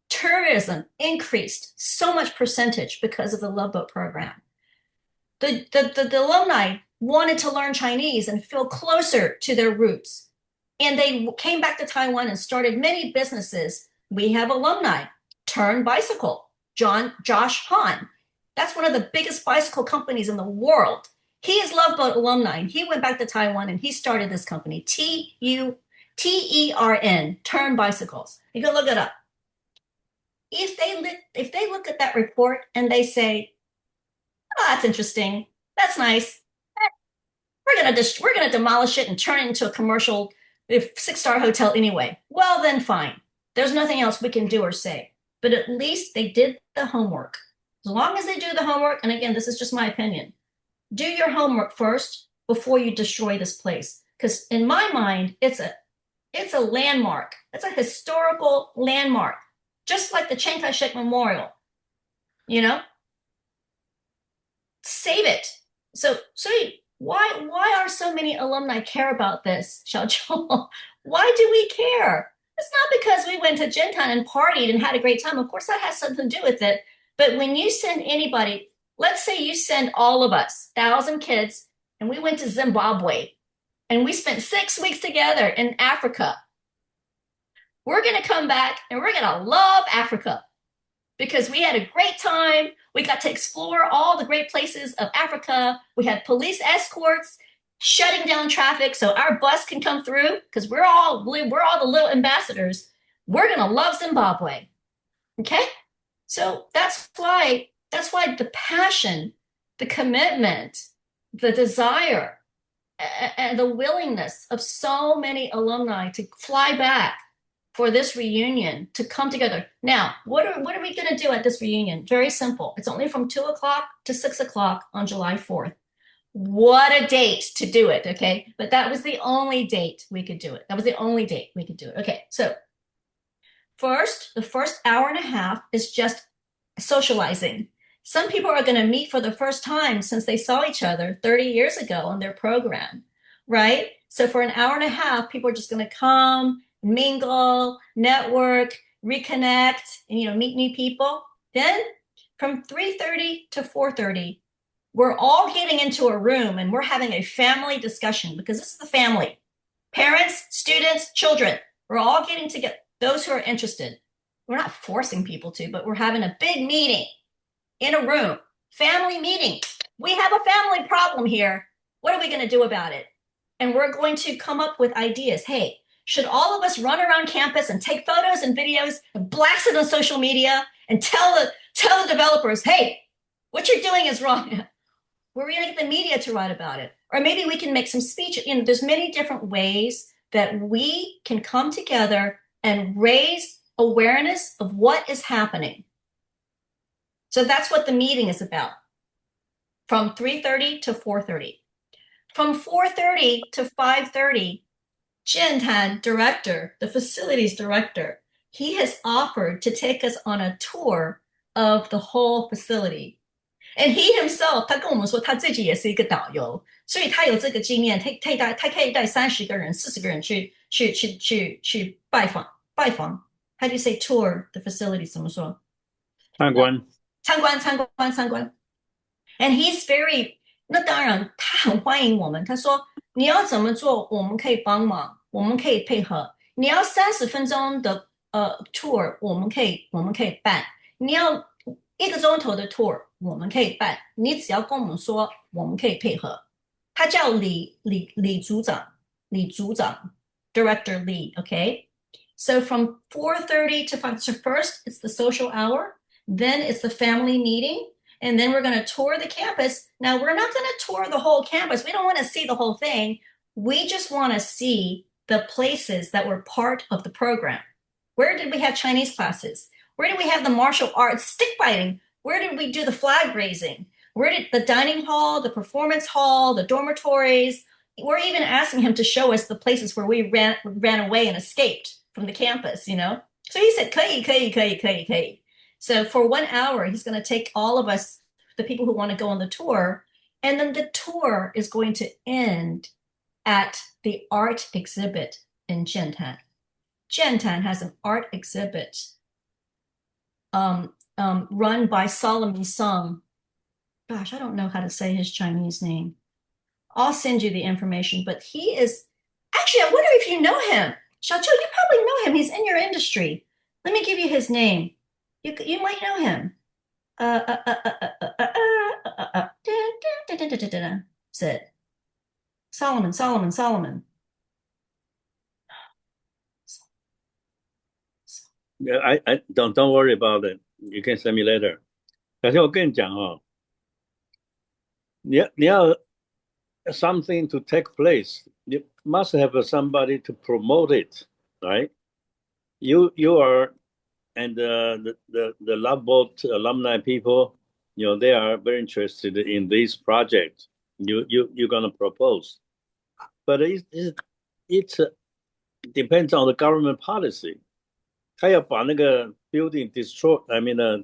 Tourism increased so much percentage because of the Love Boat program. The alumni wanted to learn Chinese and feel closer to their roots. And they came back to Taiwan and started many businesses. We have alumni, Turn Bicycle, Josh Han. That's one of the biggest bicycle companies in the world. He is Love Boat alumni. He went back to Taiwan and he started this company, TERN, Turn Bicycles. You can look it up. If they look at that report and they say, oh, that's interesting, that's nice, we're gonna demolish it and turn it into a commercial 6-star hotel anyway. Well, then fine. There's nothing else we can do or say. But at least they did the homework. As long as they do the homework, and again, this is just my opinion, do your homework first before you destroy this place. Because in my mind, it's a landmark. It's a historical landmark. Just like the Chiang Kai-shek Memorial. You know? Save it. So why are so many alumni care about this, Xiaozhou? Why do we care? It's not because we went to Jiantan and partied and had a great time. Of course, that has something to do with it. But when you send anybody, let's say you send all of us, 1,000 kids, and we went to Zimbabwe, and we spent 6 weeks together in Africa. We're going to come back, and we're going to love Africa because we had a great time. We got to explore all the great places of Africa. We had police escorts shutting down traffic so our bus can come through because we're all the little ambassadors. We're going to love Zimbabwe. Okay? So that's why the passion, the commitment, the desire, and the willingness of so many alumni to fly back for this reunion, to come together. Now, what are we going to do at this reunion? Very simple. It's only from 2 o'clock to 6 o'clock on July 4th. What a date to do it, okay? But that was the only date we could do it. Okay, so the first hour and a half is just socializing. Some people are going to meet for the first time since they saw each other 30 years ago on their program, right? So for an hour and a half, people are just going to come, mingle, network, reconnect, and meet new people. Then from 3:30 to 4:30, we're all getting into a room and we're having a family discussion because this is the family. Parents, students, children. We're all getting together, those who are interested. We're not forcing people to, but we're having a big meeting in a room. Family meeting. We have a family problem here. What are we going to do about it? And we're going to come up with ideas. Hey, should all of us run around campus and take photos and videos and blast it on social media and tell the developers, hey, what you're doing is wrong? We're going to get the media to write about it. Or maybe we can make some speech. There's many different ways that we can come together and raise awareness of what is happening. So that's what the meeting is about. From 3:30 to 4:30. From 4:30 to 5:30, Jiantan director, the facilities director, he has offered to take us on a tour of the whole facility. And he himself, 他跟我们说他自己也是一个导游，所以他有这个经验，他可以带30个人、40个人去拜访。How do you say tour the facilities? 怎么说？参观。And he's very 那当然他很欢迎我们，他说你要怎么做我们可以帮忙，我们可以配合，你要30分钟的tour我们可以办，你要1个钟头的 tour 我们可以办，你只要跟我们说我们可以配合。他叫李组长 Director Lee, okay? So from 4:30 to 5, so first it's the social hour, then it's the family meeting, and then we're going to tour the campus. Now, we're not going to tour the whole campus. We don't want to see the whole thing. We just want to see the places that were part of the program. Where did we have Chinese classes? Where did we have the martial arts, stick fighting? Where did we do the flag raising? Where did the dining hall, the performance hall, the dormitories? We're even asking him to show us the places where we ran away and escaped from the campus, you know? So he said, 可以, 可以, 可以, 可以, 可以. So for 1 hour, he's going to take all of us, the people who want to go on the tour, and then the tour is going to end at the art exhibit in Jiantan. Jiantan has an art exhibit run by Solomon Sung. Gosh, I don't know how to say his Chinese name. I'll send you the information, but he is, actually, I wonder if you know him. Xiaoqiu, you probably know him. He's in your industry. Let me give you his name. You might know him. Sit. Solomon. Yeah, I don't worry about it. You can send me later. 可是我跟你讲哦，你要 something to take place, you must have somebody to promote it, right? You are, and the Love Boat alumni people, you know, they are very interested in this project. You're gonna propose, but it depends on the government policy. 他要把那个 building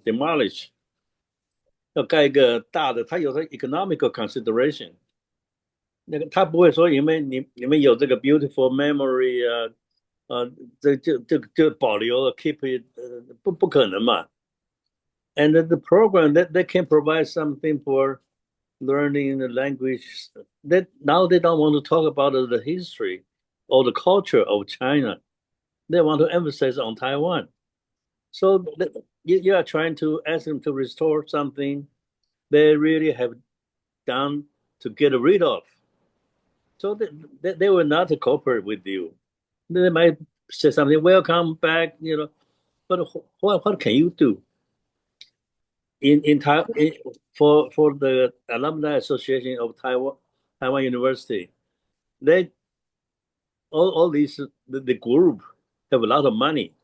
demolish， 要盖一个大的，他有个 economical consideration。那个他不会说，因为你们有这个 beautiful memory 就保留 keep it， 不可能嘛。And the program that they can provide something for learning the language. That now they don't want to talk about the history or the culture of China. They want to emphasize on Taiwan. So you are trying to ask them to restore something they really have done to get rid of. So they will not cooperate with you. They might say something, welcome back, you know, but what can you do? For the Alumni Association of Taiwan University, they all these the group have a lot of money.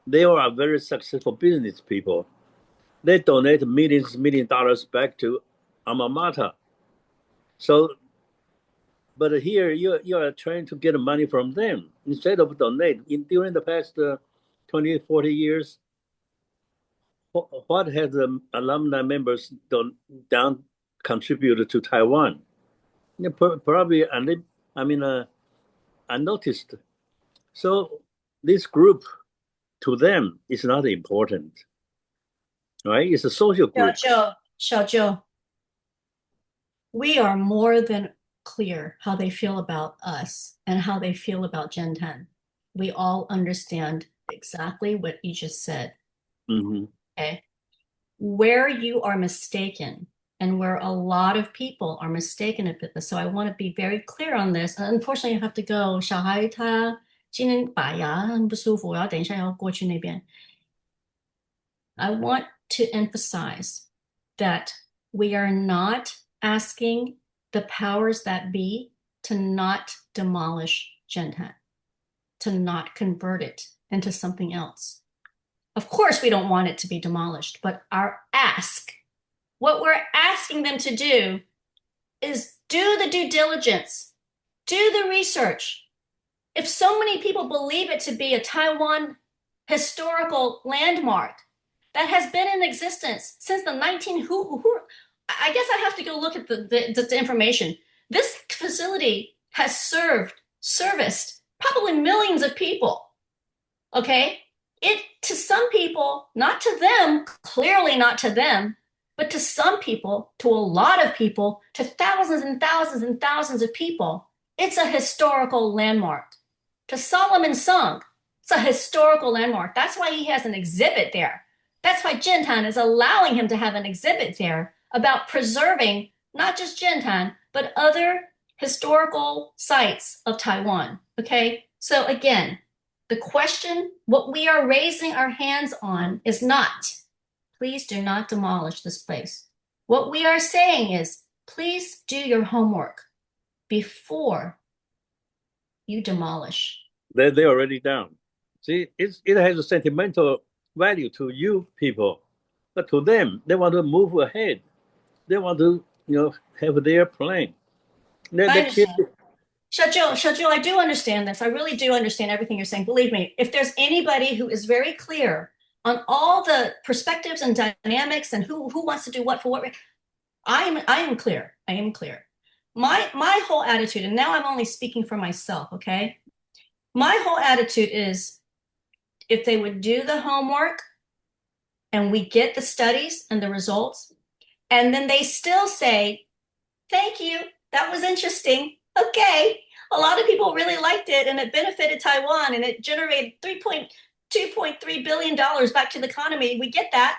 They are very successful business people. They donate millions dollars back to alma mater. So, but here you are trying to get money from them instead of donate. During the past 20, 40 years, what has the alumni members done contributed to Taiwan? Probably, unnoticed. So this group, to them, is not important, right? It's a social group. Xiaoqiu, we are more than clear how they feel about us and how they feel about Jiantan. We all understand exactly what you just said. Mm-hmm. Okay. Where you are mistaken and where a lot of people are mistaken about this. So I want to be very clear on this. Unfortunately, I have to go. 小孩他今天拔牙很不舒服，我要等一下要过去那边。I want to emphasize that we are not asking the powers that be to not demolish Jiantan, to not convert it into something else. Of course, we don't want it to be demolished, but what we're asking them to do is do the due diligence, do the research. If so many people believe it to be a Taiwan historical landmark that has been in existence since the I guess I have to go look at the information. This facility has serviced probably millions of people, okay? It, to some people, not to them, clearly not to them, but to some people, to a lot of people, to thousands and thousands and thousands of people, it's a historical landmark. To Solomon Sung, it's a historical landmark. That's why he has an exhibit there. That's why Jiantan is allowing him to have an exhibit there about preserving not just Jiantan, but other historical sites of Taiwan, okay? So again, the question, what we are raising our hands on is not, please do not demolish this place. What we are saying is, please do your homework before you demolish. They're already done. See, it has a sentimental value to you people, but to them, they want to move ahead. They want to, have their plan. I They keep understand. Shajil, I do understand this. I really do understand everything you're saying. Believe me, if there's anybody who is very clear on all the perspectives and dynamics and who wants to do what for what, I am clear. I am clear. My whole attitude, and now I'm only speaking for myself, okay? My whole attitude is if they would do the homework and we get the studies and the results, and then they still say, thank you, that was interesting. Okay, a lot of people really liked it and it benefited Taiwan and it generated $2.3 billion back to the economy. We get that.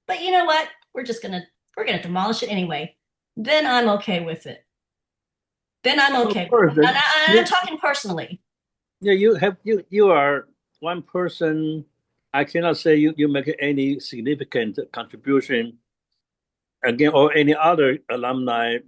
But you know what? We're gonna demolish it anyway. Then I'm okay with it. Then I'm okay with it. And I'm talking personally. Yeah, you are one person. I cannot say you make any significant contribution again, or any other alumni,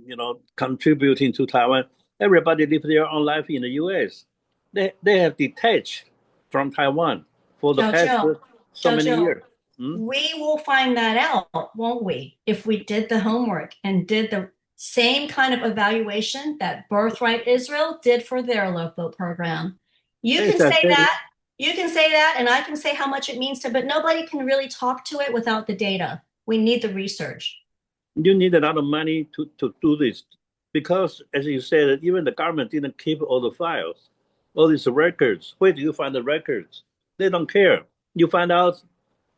contributing to Taiwan. Everybody live their own life in the U.S. They have detached from Taiwan for the past so many years. We will find that out, won't we? If we did the homework and did the same kind of evaluation that Birthright Israel did for their local program. You can say that. You can say that, and I can say how much it means to, but nobody can really talk to it without the data. We need the research. You need a lot of money to do this because, as you said, even the government didn't keep all the files, all these records. Where do you find the records? They don't care. You find out,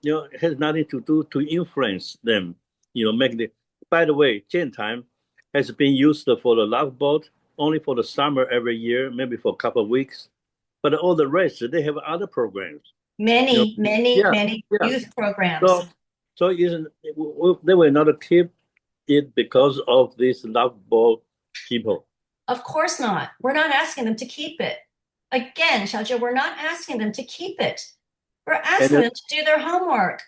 it has nothing to do to influence them. Make the. By the way, Jiantan has been used for the love boat only for the summer every year, maybe for a couple of weeks. But all the rest, they have other programs. Many youth programs. So they will not keep it because of these lovable people. Of course not. We're not asking them to keep it. Again, Xiaojia, we're not asking them to keip it. We're asking them to do their homework.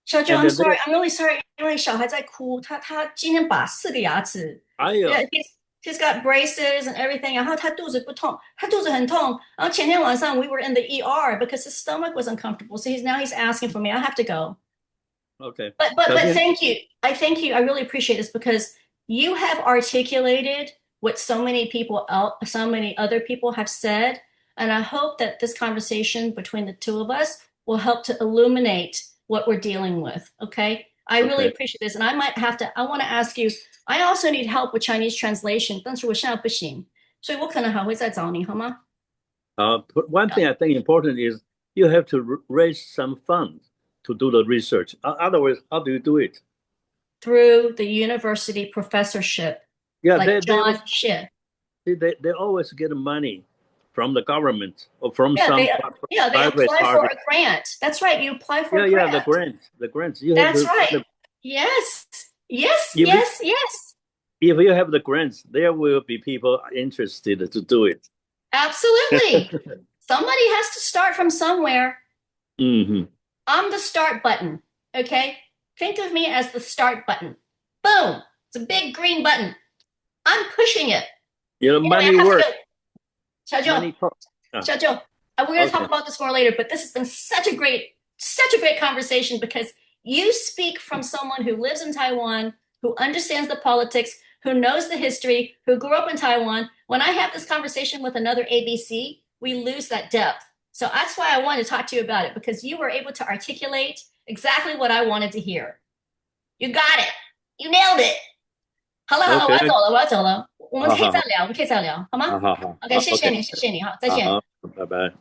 Xiaojia, I'm sorry. I'm really sorry. 因为小孩在哭，他今天拔4个牙齿。He's got braces and everything. 然后他肚子不痛，他肚子很痛。然后前天晚上 we were in the ER because his stomach was uncomfortable. So he's asking for me. I have to go. Okay. But thank you. I thank you. I really appreciate this because you have articulated what so many other people have said. And I hope that this conversation between the two of us will help to illuminate what we're dealing with. Okay. I really appreciate this. And I want to ask you, I also need help with Chinese translation. 但是我现在不行，所以我可能还会再找你，好吗？ One thing I think important is you have to raise some funds to do the research. Otherwise, how do you do it? Through the university professorship. Yeah, like John Xie. They always get money from the government or from they apply party. for a grant. That's right. You apply for a grant. The grants. That's right. Yes. If you have the grants, there will be people interested to do it. Absolutely. Somebody has to start from somewhere. Mm-hmm. I'm the start button. Okay. Think of me as the start button. Boom. It's a big green button. I'm pushing it. Money works. Xiaojia, we're going to talk about this more later, but this has been such a great conversation because you speak from someone who lives in Taiwan, who understands the politics, who knows the history, who grew up in Taiwan. When I have this conversation with another ABC, we lose that depth. So that's why I wanted to talk to you about it, because you were able to articulate exactly what I wanted to hear. You got it. You nailed it. 好了，我要走了。我们可以再聊，好吗？ OK，谢谢你，好，再见。拜拜。